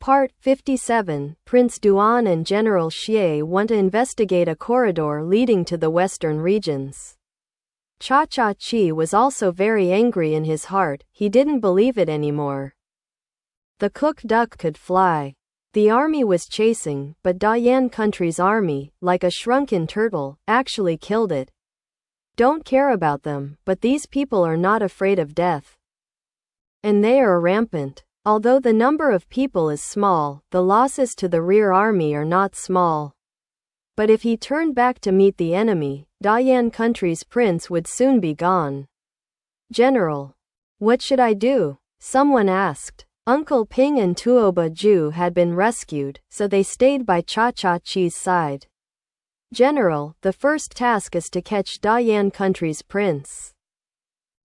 Part 57. Prince Duan and General Xie want to investigate a corridor leading to the western regions. Cha-Cha-Chi was also very angry in his heart. He didn't believe it anymore. The cook duck could fly. The army was chasing, but Dayan Country's army, like a shrunken turtle, actually killed it. Don't care about them, but these people are not afraid of death. And they are rampant. Although the number of people is small, the losses to the rear army are not small. But if he turned back to meet the enemy, Dayan Country's prince would soon be gone. General, what should I do? Someone asked. Uncle Ping and Tuoba Ju had been rescued, so they stayed by Cha-Cha-Chi's side. General, the first task is to catch Dayan Country's prince.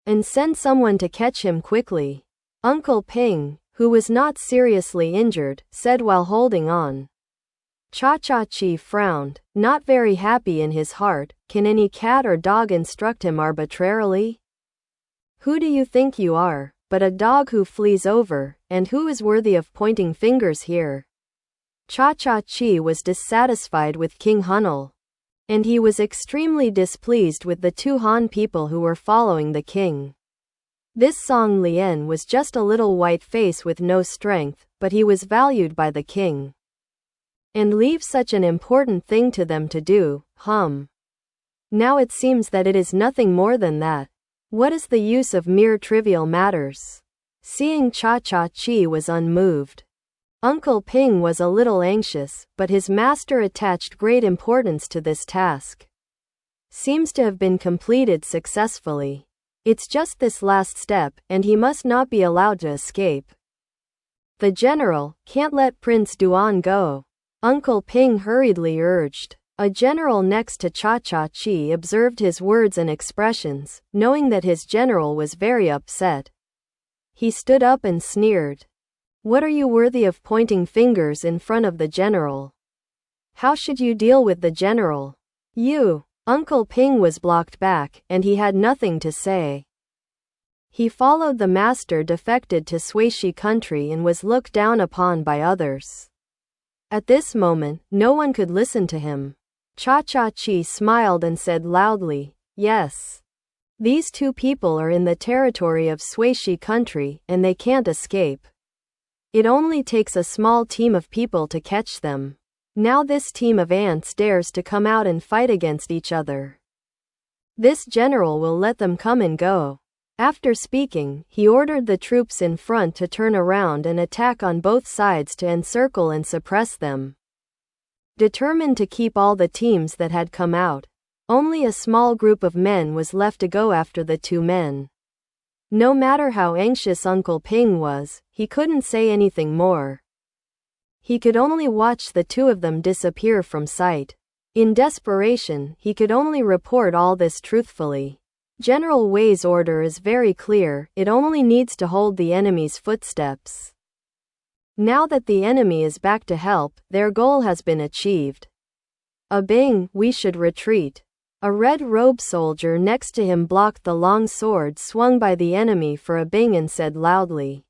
And send someone to catch him quickly. Uncle Ping, who was not seriously injured, said while holding on. Cha-Cha-Chi frowned, not very happy in his heart. Can any cat or dog instruct him arbitrarily? Who do you think you are, but a dog who flees over, and who is worthy of pointing fingers here? Cha-Cha-Chi was dissatisfied with King Hunnel. And he was extremely displeased with the two Han people who were following the king. This Song Lien was just a little white face with no strength, but he was valued by the king. And leave such an important thing to them to do, Now it seems that it is nothing more than that. What is the use of mere trivial matters? Seeing Cha-Cha-Chi was unmoved. Uncle Ping was a little anxious, but his master attached great importance to this task. Seems to have been completed successfully. It's just this last step, and he must not be allowed to escape. The general can't let Prince Duan go, Uncle Ping hurriedly urged. A general next to Cha-Cha-Chi observed his words and expressions, knowing that his general was very upset. He stood up and sneered. What are you worthy of pointing fingers in front of the general? How should you deal with the general? You. Uncle Ping was blocked back, and he had nothing to say. He followed the master defected to Shuishi country and was looked down upon by others. At this moment, no one could listen to him. Cha-Cha-Chi smiled and said loudly, yes. These two people are in the territory of Shuishi country, and they can't escape. It only takes a small team of people to catch them. Now this team of ants dares to come out and fight against each other. This general will let them come and go. After speaking, he ordered the troops in front to turn around and attack on both sides to encircle and suppress them. Determined to keep all the teams that had come out, only a small group of men was left to go after the two men. No matter how anxious Uncle Ping was, he couldn't say anything more. He could only watch the two of them disappear from sight. In desperation, he could only report all this truthfully. General Wei's order is very clear, it only needs to hold the enemy's footsteps. Now that the enemy is back to help, their goal has been achieved. Bing, we should retreat. A red-robed soldier next to him blocked the long sword swung by the enemy for Bing and said loudly.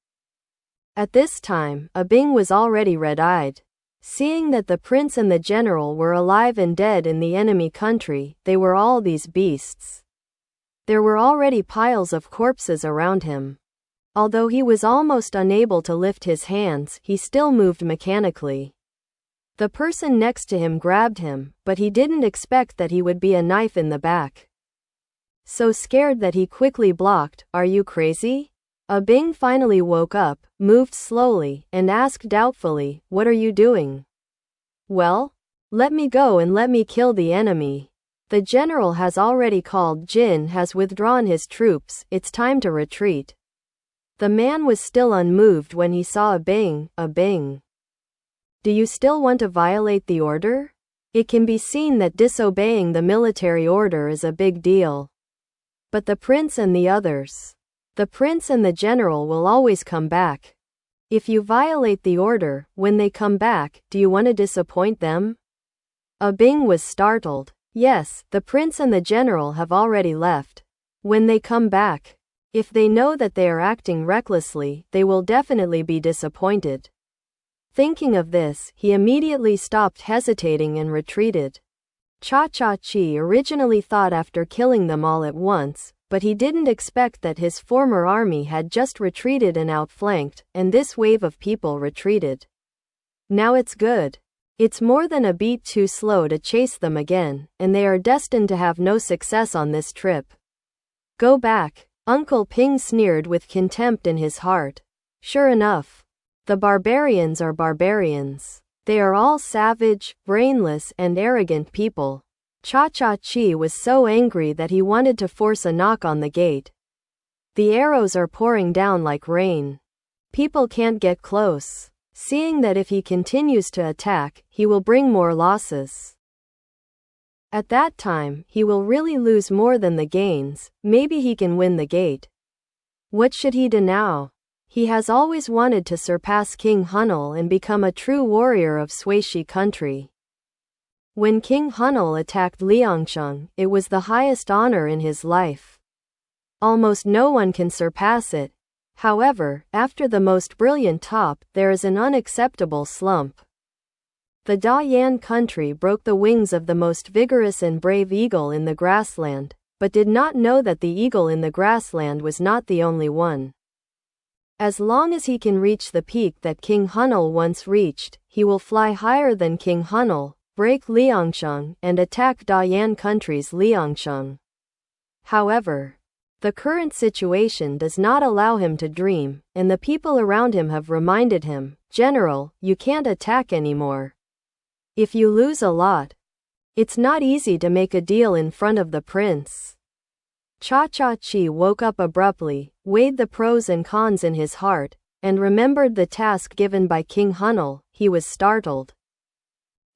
At this time, Bing was already red-eyed. Seeing that the prince and the general were alive and dead in the enemy country, they were all these beasts. There were already piles of corpses around him. Although he was almost unable to lift his hands, he still moved mechanically. The person next to him grabbed him, but he didn't expect that he would be a knife in the back. So scared that he quickly blocked, "Are you crazy?" Bing finally woke up, moved slowly, and asked doubtfully, "What are you doing?" "Well, let me go and let me kill the enemy. The general has already called Jin has withdrawn his troops, it's time to retreat." The man was still unmoved when he saw Bing. Do you still want to violate the order? It can be seen that disobeying the military order is a big deal. But the prince and the others. The prince and the general will always come back. If you violate the order, when they come back, do you want to disappoint them? Bing was startled. Yes, the prince and the general have already left. When they come back, if they know that they are acting recklessly, they will definitely be disappointed. Thinking of this, he immediately stopped hesitating and retreated. Cha-Cha-Chi originally thought after killing them all at once, but he didn't expect that his former army had just retreated and outflanked, and this wave of people retreated. Now it's good. It's more than a beat too slow to chase them again, and they are destined to have no success on this trip. Go back, Uncle Ping sneered with contempt in his heart. Sure enough. The barbarians are barbarians. They are all savage, brainless, and arrogant people. Cha-Cha-Chi was so angry that he wanted to force a knock on the gate. The arrows are pouring down like rain. People can't get close, seeing that if he continues to attack, he will bring more losses. At that time, he will really lose more than the gains. Maybe he can win the gate. What should he do now? He has always wanted to surpass King Hunnel and become a true warrior of Sui country. When King Hunnel attacked Liangcheng, it was the highest honor in his life. Almost no one can surpass it. However, after the most brilliant top, there is an unacceptable slump. The Dayan Country broke the wings of the most vigorous and brave eagle in the grassland, but did not know that the eagle in the grassland was not the only one. As long as he can reach the peak that King Hunnel once reached, he will fly higher than King Hunnel, break Liangcheng, and attack Dayan Country's Liangcheng. However, the current situation does not allow him to dream, and the people around him have reminded him, "General, you can't attack anymore. If you lose a lot, it's not easy to make a deal in front of the prince." Cha-Cha-Chi woke up abruptly, weighed the pros and cons in his heart, and remembered the task given by King Hunnel. He was startled,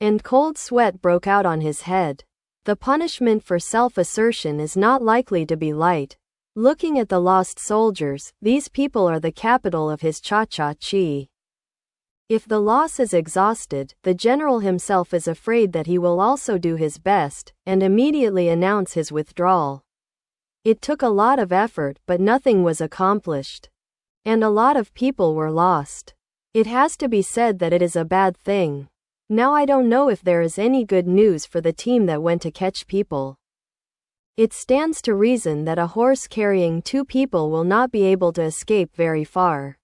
and cold sweat broke out on his head. The punishment for self-assertion is not likely to be light. Looking at the lost soldiers, these people are the capital of his Cha-Cha-Chi. If the loss is exhausted, the general himself is afraid that he will also do his best, and immediately announce his withdrawal. It took a lot of effort, but nothing was accomplished. And a lot of people were lost. It has to be said that it is a bad thing. Now I don't know if there is any good news for the team that went to catch people. It stands to reason that a horse carrying 2 people will not be able to escape very far.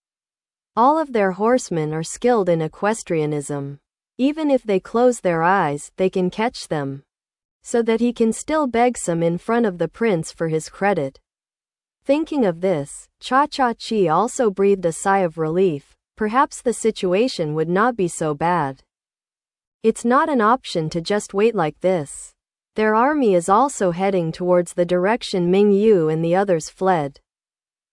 All of their horsemen are skilled in equestrianism. Even if they close their eyes, they can catch them, so that he can still beg some in front of the prince for his credit. Thinking of this, Cha-Cha-Chi also breathed a sigh of relief. Perhaps the situation would not be so bad. It's not an option to just wait like this. Their army is also heading towards the direction Ming Yu and the others fled.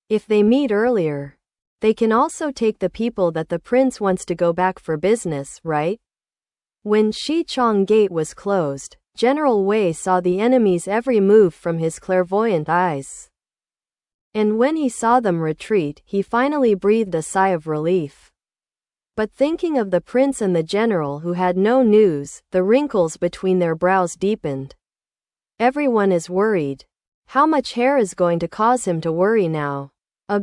If they meet earlier, they can also take the people that the prince wants to go back for business, right? When Shichong Gate was closed, General Wei saw the enemy's every move from his clairvoyant eyes. And when he saw them retreat, he finally breathed a sigh of relief. But thinking of the prince and the general who had no news, the wrinkles between their brows deepened. Everyone is worried. How much hair is going to cause him to worry now?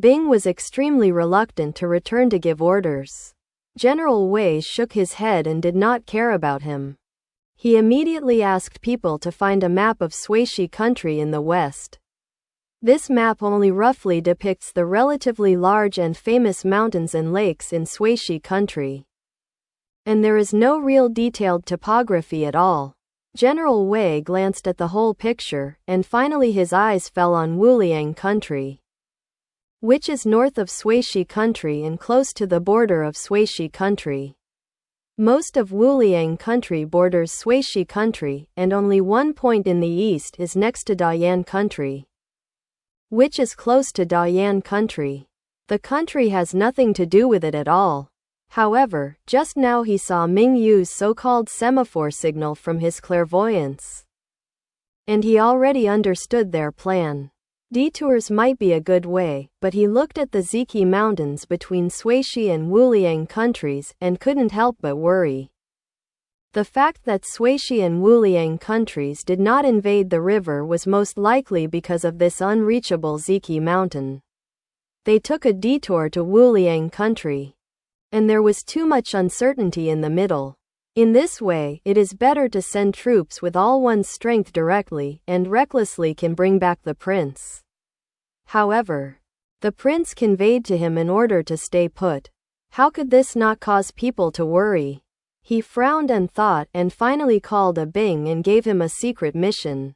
Bing was extremely reluctant to return to give orders. General Wei shook his head and did not care about him. He immediately asked people to find a map of Sui country in the west. This map only roughly depicts the relatively large and famous mountains and lakes in Sui country. And there is no real detailed topography at all. General Wei glanced at the whole picture, and finally his eyes fell on Liang country, which is north of Sui country and close to the border of Sui country. Most of Liang country borders Sui country, and only one point in the east is next to Dayan country, which is close to Dayan country. The country has nothing to do with it at all. However, just now he saw Ming Yu's so-called semaphore signal from his clairvoyance, and he already understood their plan. Detours might be a good way, but he looked at the Ziki mountains between Sui and Liang countries and couldn't help but worry. The fact that Sui and Liang countries did not invade the river was most likely because of this unreachable Ziki mountain. They took a detour to Liang country. and there was too much uncertainty in the middle. In this way, it is better to send troops with all one's strength directly, and recklessly can bring back the prince. However, the prince conveyed to him an order to stay put. How could this not cause people to worry? He frowned and thought, and finally called a Bing and gave him a secret mission.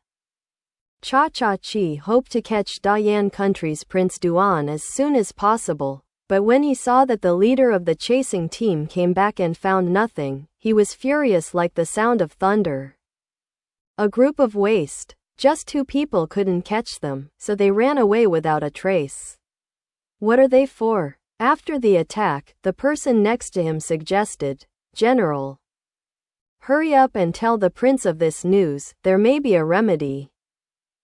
Cha-Cha-Chi hoped to catch Dayan Country's Prince Duan as soon as possible, but when he saw that the leader of the chasing team came back and found nothing, he was furious like the sound of thunder. A group of waste. Just 2 people couldn't catch them, so they ran away without a trace. What are they for? After the attack, the person next to him suggested, "General, hurry up and tell the prince of this news, there may be a remedy.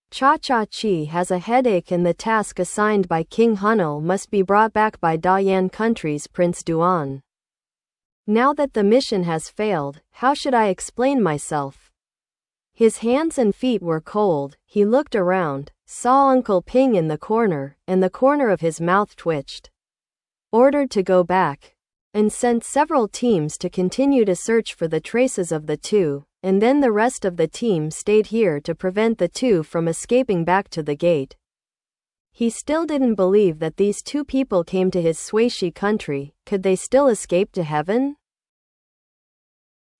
Cha-Cha-Chi has a headache and the task assigned by King Hunal must be brought back by Dayan Country's Prince Duan. Now that the mission has failed, how should I explain myself?" His hands and feet were cold. He looked around, saw Uncle Ping in the corner, and the corner of his mouth twitched. Ordered to go back, and sent several teams to continue to search for the traces of the 2, and then the rest of the team stayed here to prevent the 2 from escaping back to the gate. He still didn't believe that these 2 people came to his Shuishi country. Could they still escape to heaven?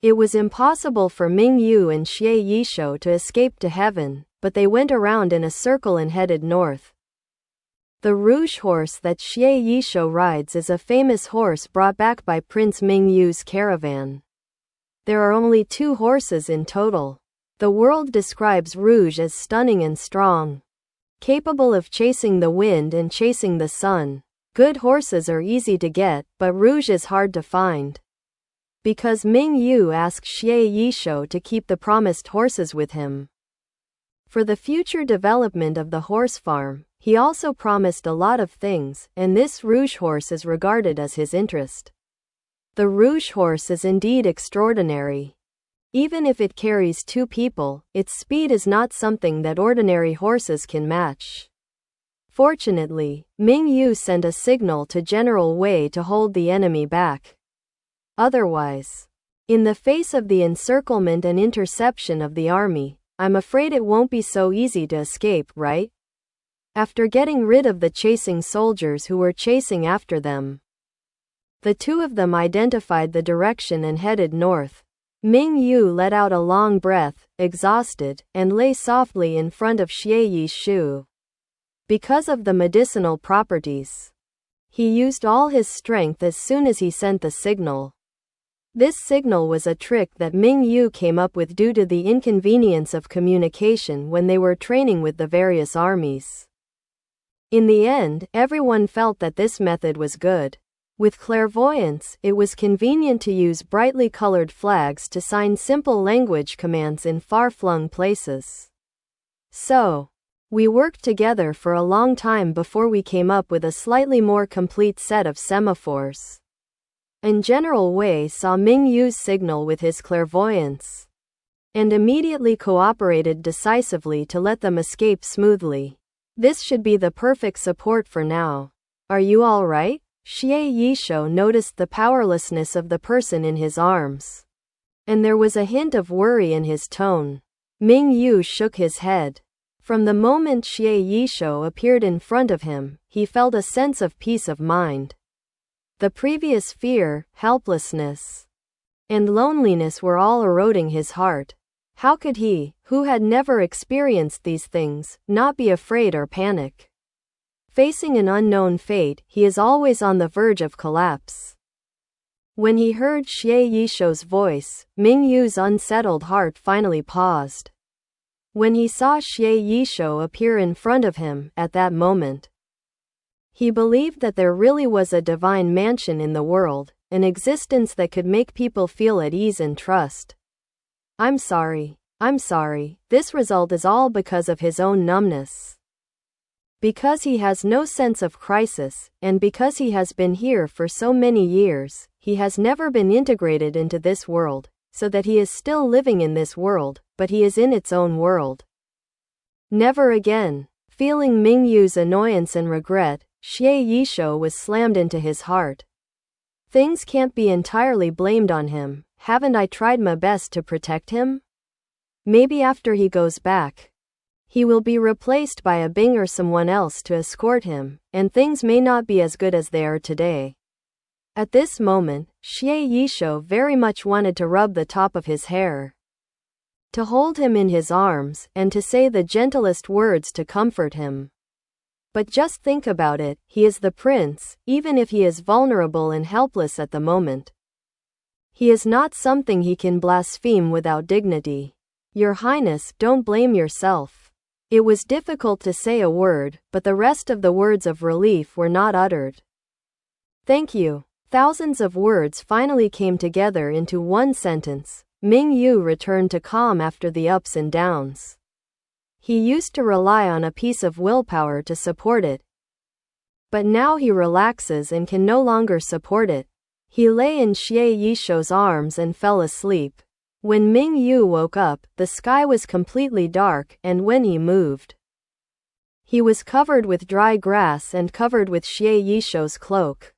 It was impossible for Ming Yu and Xie Yishou to escape to heaven, but they went around in a circle and headed north. The rouge horse that Xie Yishou rides is a famous horse brought back by Prince Ming Yu's caravan. There are only 2 horses in total. The world describes Rouge as stunning and strong, capable of chasing the wind and chasing the sun. Good horses are easy to get, but Rouge is hard to find. Because Ming Yu asked Xie Yishou to keep the promised horses with him. For the future development of the horse farm, he also promised a lot of things, and this rouge horse is regarded as his interest. The rouge horse is indeed extraordinary. Even if it carries 2 people, its speed is not something that ordinary horses can match. Fortunately, Ming Yu sent a signal to General Wei to hold the enemy back. Otherwise, in the face of the encirclement and interception of the army, I'm afraid it won't be so easy to escape, right? After getting rid of the chasing soldiers who were chasing after them, the 2 of them identified the direction and headed north. Ming Yu let out a long breath, exhausted, and lay softly in front of Xie Yishou. Because of the medicinal properties, he used all his strength as soon as he sent the signal. This signal was a trick that Ming Yu came up with due to the inconvenience of communication when they were training with the various armies. In the end, everyone felt that this method was good. With clairvoyance, it was convenient to use brightly colored flags to sign simple language commands in far-flung places. So, we worked together for a long time before we came up with a slightly more complete set of semaphores. And General Wei saw Ming Yu's signal with his clairvoyance, and immediately cooperated decisively to let them escape smoothly. This should be the perfect support for now. Are you all right? Xie Yishou noticed the powerlessness of the person in his arms, and there was a hint of worry in his tone. Ming Yu shook his head. From the moment Xie Yishou appeared in front of him, he felt a sense of peace of mind. The previous fear, helplessness, and loneliness were all eroding his heart. How could he, who had never experienced these things, not be afraid or panic? Facing an unknown fate, he is always on the verge of collapse. When he heard Xie Yishou's voice, Ming Yu's unsettled heart finally paused. When he saw Xie Yishou appear in front of him, at that moment, he believed that there really was a divine mansion in the world, an existence that could make people feel at ease and trust. I'm sorry, this result is all because of his own numbness. Because he has no sense of crisis, and because he has been here for so many years, he has never been integrated into this world, so that he is still living in this world, but he is in its own world. Never again. Feeling Ming Yu's annoyance and regret, Xie Yishou was slammed into his heart. Things can't be entirely blamed on him. Haven't I tried my best to protect him? Maybe after he goes back, he will be replaced by a Bing or someone else to escort him, and things may not be as good as they are today. At this moment, Xie Yishuo very much wanted to rub the top of his hair, to hold him in his arms, and to say the gentlest words to comfort him. But just think about it, he is the prince, even if he is vulnerable and helpless at the moment. He is not something he can blaspheme without dignity. Your Highness, don't blame yourself. It was difficult to say a word, but the rest of the words of relief were not uttered. Thank you. Thousands of words finally came together into one sentence. Ming Yu returned to calm after the ups and downs. He used to rely on a piece of willpower to support it. But now he relaxes and can no longer support it. He lay in Xie Yishuo's arms and fell asleep. When Ming Yu woke up, the sky was completely dark, and when he moved, he was covered with dry grass and covered with Xie Yishuo's cloak.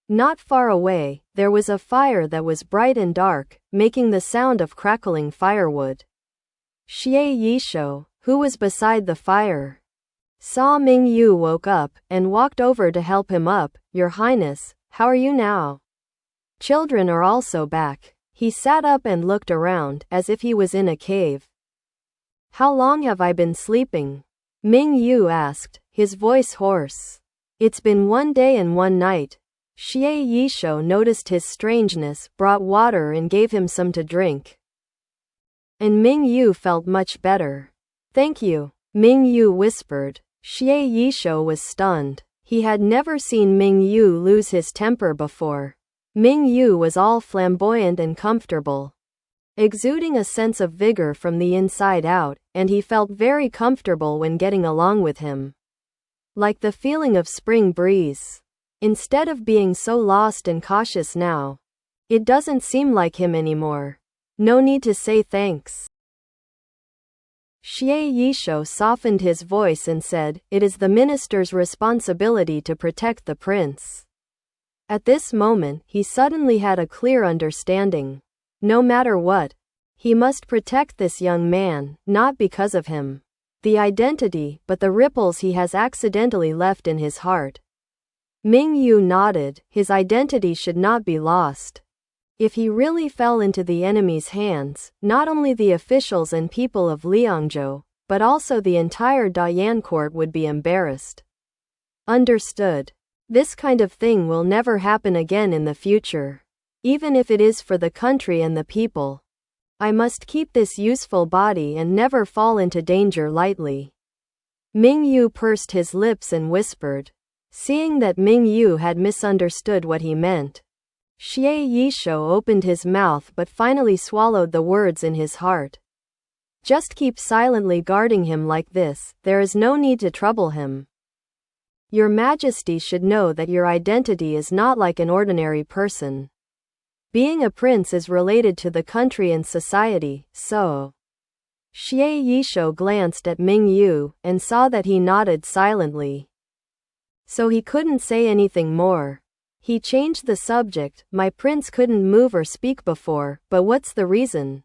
Not far away, there was a fire that was bright and dark, making the sound of crackling firewood. Xie Yishuo, who was beside the fire, saw Ming Yu woke up, and walked over to help him up. Your Highness, how are you now? Children are also back. He sat up and looked around, as if he was in a cave. How long have I been sleeping? Ming Yu asked, his voice hoarse. It's been 1 day and 1 night. Xie Yishuo noticed his strangeness, brought water and gave him some to drink. And Ming Yu felt much better. Thank you, Ming Yu whispered. Xie Yishuo was stunned. He had never seen Ming Yu lose his temper before. Ming Yu was all flamboyant and comfortable, exuding a sense of vigor from the inside out, and he felt very comfortable when getting along with him. Like the feeling of spring breeze. Instead of being so lost and cautious now, it doesn't seem like him anymore. No need to say thanks. Xie Yishuo softened his voice and said, it is the minister's responsibility to protect the prince. At this moment, he suddenly had a clear understanding. No matter what, he must protect this young man, not because of him, the identity, but the ripples he has accidentally left in his heart. Ming Yu nodded. His identity should not be lost. If he really fell into the enemy's hands, not only the officials and people of Liangzhou, but also the entire Dayan Court would be embarrassed. Understood. This kind of thing will never happen again in the future. Even if it is for the country and the people. I must keep this useful body and never fall into danger lightly. Ming Yu pursed his lips and whispered. Seeing that Ming Yu had misunderstood what he meant, Xie Yishuo opened his mouth but finally swallowed the words in his heart. Just keep silently guarding him like this, there is no need to trouble him. Your Majesty should know that your identity is not like an ordinary person. Being a prince is related to the country and society, so. Xie Yishuo glanced at Ming Yu, and saw that he nodded silently. So he couldn't say anything more. He changed the subject. My prince couldn't move or speak before, but what's the reason?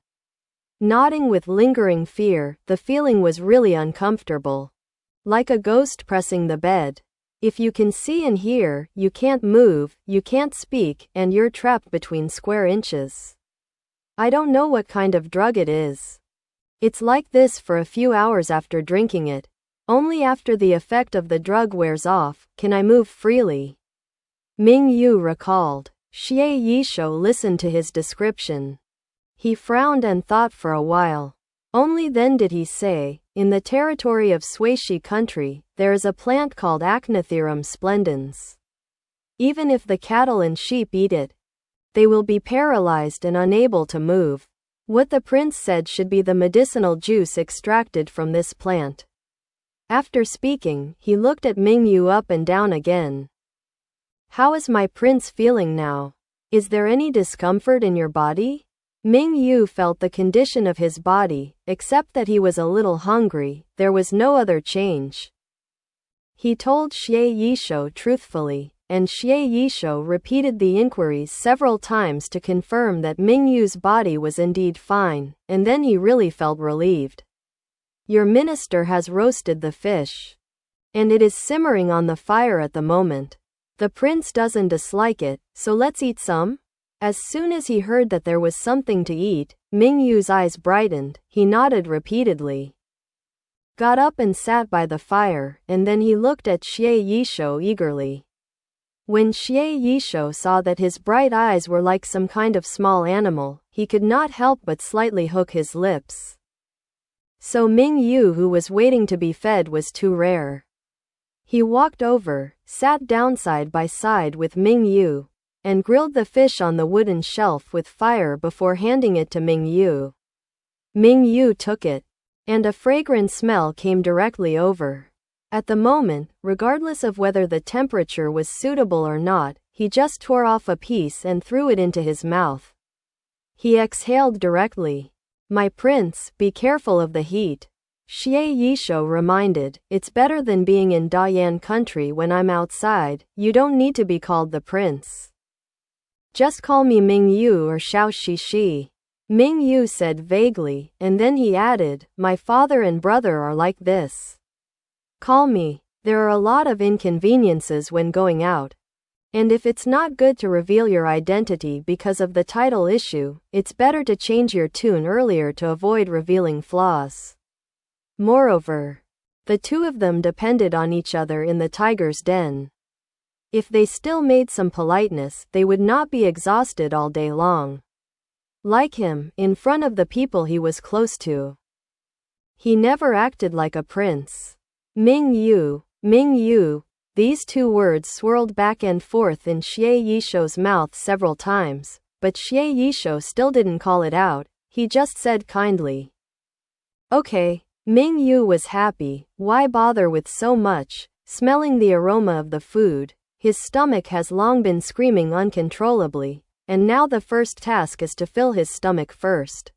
Nodding with lingering fear, the feeling was really uncomfortable. Like a ghost pressing the bed. If you can see and hear, you can't move, you can't speak, and you're trapped between square inches. I don't know what kind of drug it is. It's like this for a few hours after drinking it. Only after the effect of the drug wears off, can I move freely. Ming Yu recalled. Xie Yishuo listened to his description. He frowned and thought for a while. Only then did he say, in the territory of Suishi country, there is a plant called Achnothyrum splendens. Even if the cattle and sheep eat it, they will be paralyzed and unable to move. What the prince said should be the medicinal juice extracted from this plant. After speaking, he looked at Ming Yu up and down again. How is my prince feeling now? Is there any discomfort in your body? Ming Yu felt the condition of his body, except that he was a little hungry. There was no other change. He told Xie Yishuo truthfully, and Xie Yishuo repeated the inquiries several times to confirm that Ming Yu's body was indeed fine, and then he really felt relieved. Your minister has roasted the fish, and it is simmering on the fire at the moment. The prince doesn't dislike it, so let's eat some? As soon as he heard that there was something to eat, Ming Yu's eyes brightened, he nodded repeatedly, got up and sat by the fire, and then he looked at Xie Yishuo eagerly. When Xie Yishuo saw that his bright eyes were like some kind of small animal, he could not help but slightly hook his lips. So Ming Yu, who was waiting to be fed, was too rare. He walked over, sat down side by side with Ming Yu, and grilled the fish on the wooden shelf with fire before handing it to Ming Yu. Ming Yu took it, and a fragrant smell came directly over. At the moment, regardless of whether the temperature was suitable or not, he just tore off a piece and threw it into his mouth. He exhaled directly. My prince, be careful of the heat. Xie Yishuo reminded, it's better than being in Dayan Country when I'm outside, you don't need to be called the prince. Just call me Ming Yu or Lao Shishi. Ming Yu said vaguely, and then he added, my father and brother are like this. Call me. There are a lot of inconveniences when going out. And if it's not good to reveal your identity because of the title issue, it's better to change your tune earlier to avoid revealing flaws. Moreover, the two of them depended on each other in the tiger's den. If they still made some politeness, they would not be exhausted all day long. Like him, in front of the people he was close to, he never acted like a prince. Ming Yu, Ming Yu. These two words swirled back and forth in Xie Yishuo's mouth several times, but Xie Yishuo still didn't call it out, he just said kindly. Okay. Ming Yu was happy, why bother with so much? Smelling the aroma of the food, his stomach has long been screaming uncontrollably, and now the first task is to fill his stomach first.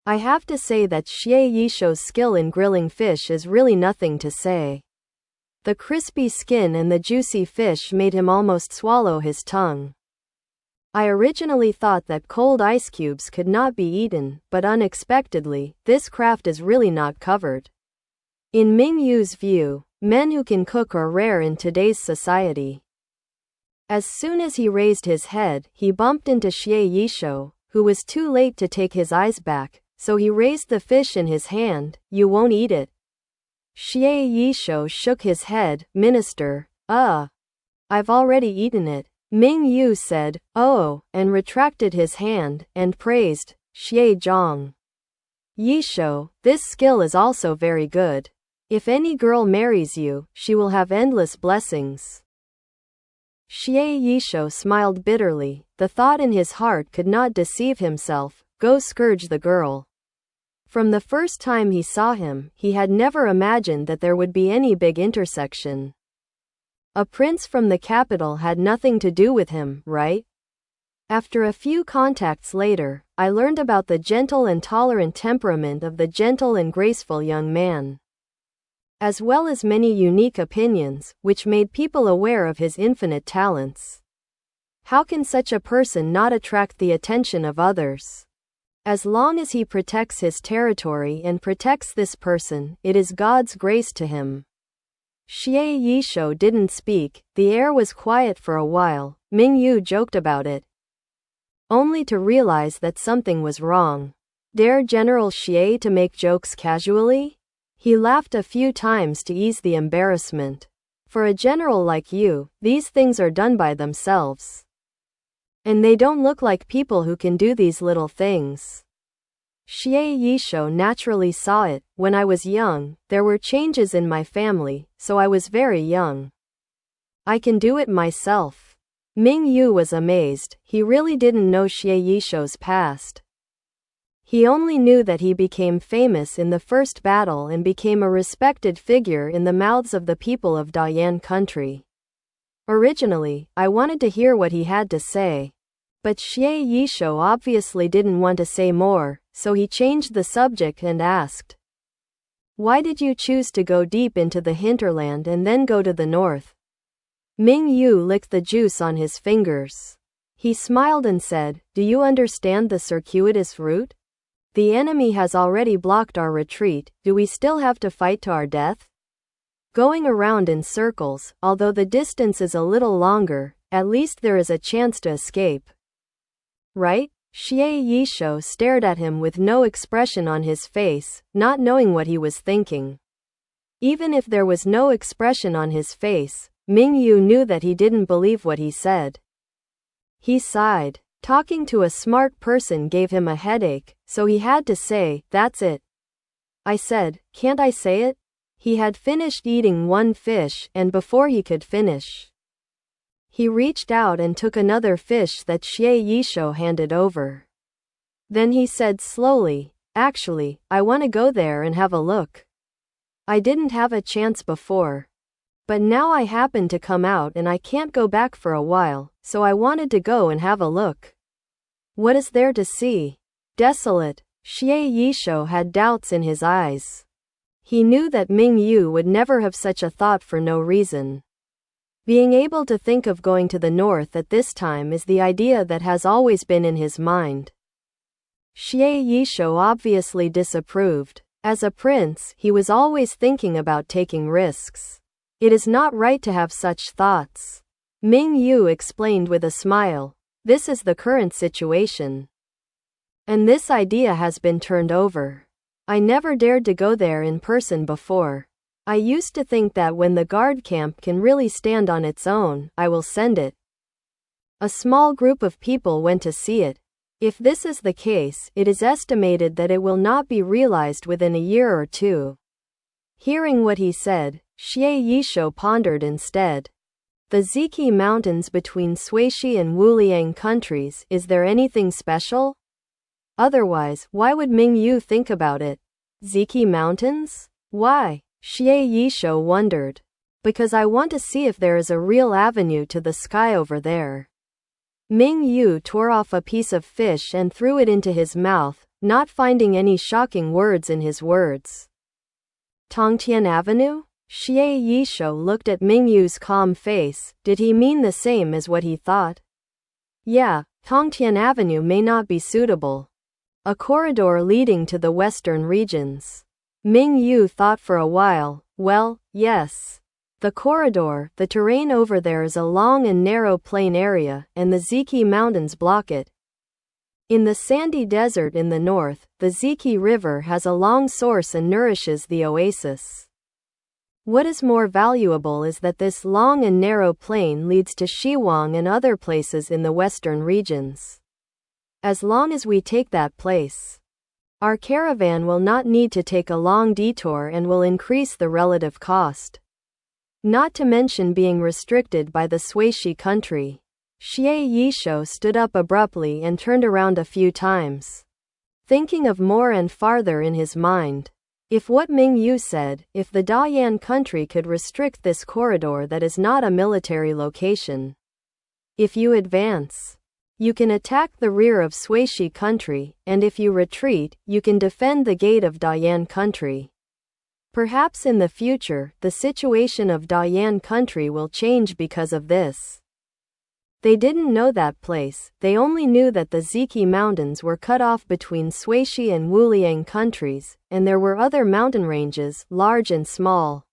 I have to say that Xie Yishuo's skill in grilling fish is really nothing to say. The crispy skin and the juicy fish made him almost swallow his tongue. I originally thought that cold ice cubes could not be eaten, but unexpectedly, this craft is really not covered. In Ming Yu's view, men who can cook are rare in today's society. As soon as he raised his head, he bumped into Xie Yishuo, who was too late to take his eyes back, so he raised the fish in his hand. You won't eat it? Xie Yishuo shook his head. Minister, I've already eaten it. Ming Yu said, oh, and retracted his hand, and praised Xie Zhang. Yishuo, this skill is also very good. If any girl marries you, she will have endless blessings. Xie Yishuo smiled bitterly. The thought in his heart could not deceive himself, go scourge the girl. From the first time he saw him, he had never imagined that there would be any big intersection. A prince from the capital had nothing to do with him, right? After a few contacts later, I learned about the gentle and tolerant temperament of the gentle and graceful young man, as well as many unique opinions, which made people aware of his infinite talents. How can such a person not attract the attention of others? As long as he protects his territory and protects this person, it is God's grace to him. Xie Yishuo didn't speak, the air was quiet for a while. Ming Yu joked about it, only to realize that something was wrong. Dare General Xie to make jokes casually? He laughed a few times to ease the embarrassment. For a general like you, these things are done by themselves. And they don't look like people who can do these little things. Xie Yishuo naturally saw it. When I was young, there were changes in my family, so I was very young. I can do it myself. Ming Yu was amazed. He really didn't know Xie Yishuo's past. He only knew that he became famous in the first battle and became a respected figure in the mouths of the people of Dayan Country. Originally, I wanted to hear what he had to say. But Xie Yishuo obviously didn't want to say more, so he changed the subject and asked, why did you choose to go deep into the hinterland and then go to the north? Ming Yu licked the juice on his fingers. He smiled and said, "Do you understand the circuitous route? The enemy has already blocked our retreat. Do we still have to fight to our death? Going around in circles, although the distance is a little longer, at least there is a chance to escape. Right?" Xie Yishuo stared at him with no expression on his face, not knowing what he was thinking. Even if there was no expression on his face, Ming Yu knew that he didn't believe what he said. He sighed. Talking to a smart person gave him a headache, so he had to say, "That's it." I said, "Can't I say it?" He had finished eating one fish, and before he could finish, he reached out and took another fish that Xie Yishuo handed over. Then he said slowly, "Actually, I want to go there and have a look. I didn't have a chance before. But now I happen to come out and I can't go back for a while, so I wanted to go and have a look." "What is there to see?" "Desolate." Xie Yishuo had doubts in his eyes. He knew that Ming Yu would never have such a thought for no reason. Being able to think of going to the north at this time is the idea that has always been in his mind. Xie Yishuo obviously disapproved. As a prince, he was always thinking about taking risks. It is not right to have such thoughts. Ming Yu explained with a smile. This is the current situation. And this idea has been turned over. I never dared to go there in person before. I used to think that when the guard camp can really stand on its own, I will send it. A small group of people went to see it. If this is the case, it is estimated that it will not be realized within a year or two. Hearing what he said, Xie Yishuo pondered instead. The Ziki Mountains between Suishi and Wuliang countries, is there anything special? Otherwise, why would Ming Yu think about it? Ziki Mountains? Why? Xie Yishuo wondered. Because I want to see if there is a real avenue to the sky over there. Ming Yu tore off a piece of fish and threw it into his mouth, not finding any shocking words in his words. Tongtian Avenue? Xie Yishuo looked at Ming Yu's calm face. Did he mean the same as what he thought? Yeah, Tongtian Avenue may not be suitable. A corridor leading to the western regions. Ming Yu thought for a while. Well, yes. The corridor, the terrain over there is a long and narrow plain area, and the Ziki Mountains block it. In the sandy desert in the north, the Ziki River has a long source and nourishes the oasis. What is more valuable is that this long and narrow plain leads to Shiwang and other places in the western regions. As long as we take that place, our caravan will not need to take a long detour and will increase the relative cost. Not to mention being restricted by the Suishi country. Xie Yishuo stood up abruptly and turned around a few times, thinking of more and farther in his mind. If what Ming Yu said, if the Dayan Country could restrict this corridor that is not a military location. If you advance, you can attack the rear of Suishi country, and if you retreat, you can defend the gate of Dayan country. Perhaps in the future, the situation of Dayan country will change because of this. They didn't know that place, they only knew that the Ziki Mountains were cut off between Suishi and Wuliang countries, and there were other mountain ranges, large and small.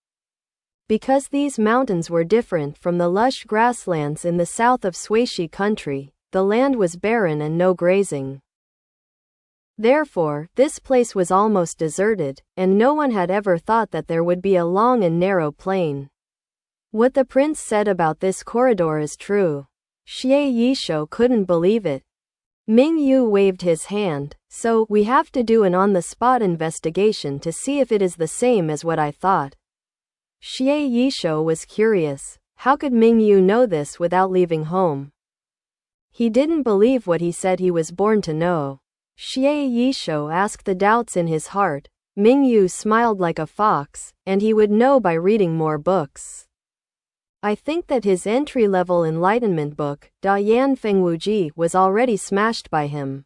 Because these mountains were different from the lush grasslands in the south of Suishi country, the land was barren and no grazing. Therefore, this place was almost deserted, and no one had ever thought that there would be a long and narrow plain. What the prince said about this corridor is true. Xie Yishuo couldn't believe it. Ming Yu waved his hand. So, we have to do an on-the-spot investigation to see if it is the same as what I thought. Xie Yishuo was curious. How could Ming Yu know this without leaving home? He didn't believe what he said he was born to know. Xie Yishuo asked the doubts in his heart. Ming Yu smiled like a fox, and he would know by reading more books. I think that his entry-level enlightenment book, Dayan Fengwuji, was already smashed by him.